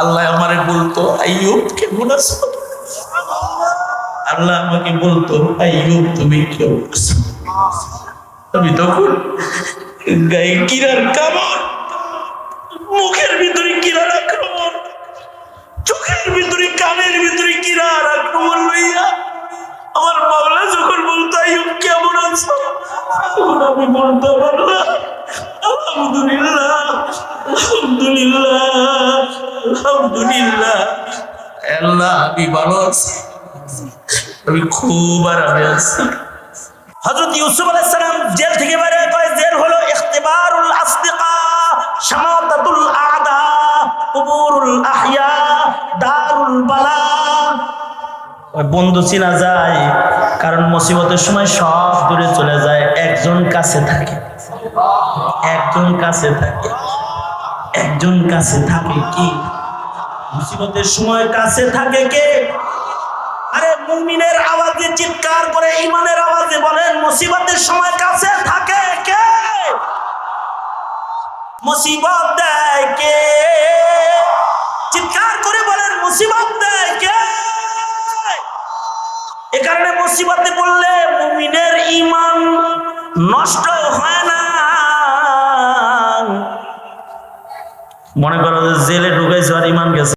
আল্লাহ আমারে বলতো, আইয়ুব কেমন আছো? আল্লাহ আমাকে বলতো, আইয়ুব তুমি কেমন আছো? আমি তখন গায়ে কিরার কামড়, মুখের ভিতরে কিরার আক্রমণ, চোখের ভিতরে কানের ভিতরে কিরার আক্রমণ লইয়া আমার মাওলা যখন বলতো, আইয়ুব কেমন আছো? তখন আমি বলতাম, আল্লাহ আলহামদুলিল্লাহ, আলহামদুলিল্লাহ, আলহামদুলিল্লাহ। আল্লাহ আমি ভালো আছি, আমি খুব আরামে আছি। হযরত ইউসুফ আলাইহিস সালাম জেল থেকে বের হয়ে কয়, জেল হলো ইখতিবারুল আসদিকা, শামাতাতুল আ'দা, কুবুরুল আহইয়া, দারুল বালা। বন্ধু চিনা যায়, কারণ মুসিবতের সময় সব দূরে চলে যায়, একজন কাছে থাকে, একজন কাছে থাকে, একজন কাছে থাকে। কি মুসিবতের সময় কাছে থাকে কে? আরে মুমিনের আওয়াজে চিৎকার করে, ইমানের আওয়াজে বলেন, মুসিবতের সময় কাছে থাকে কে? মুসিবত দেয় কে? চিৎকার করে বলেন, মুসিবত দেয় কে? এ কারণে মুসিবতে পড়লে মুমিনের ঈমান নষ্ট হয় না। মনে করো যে জেলে ঢুকাইছো আর ঈমান গেছে।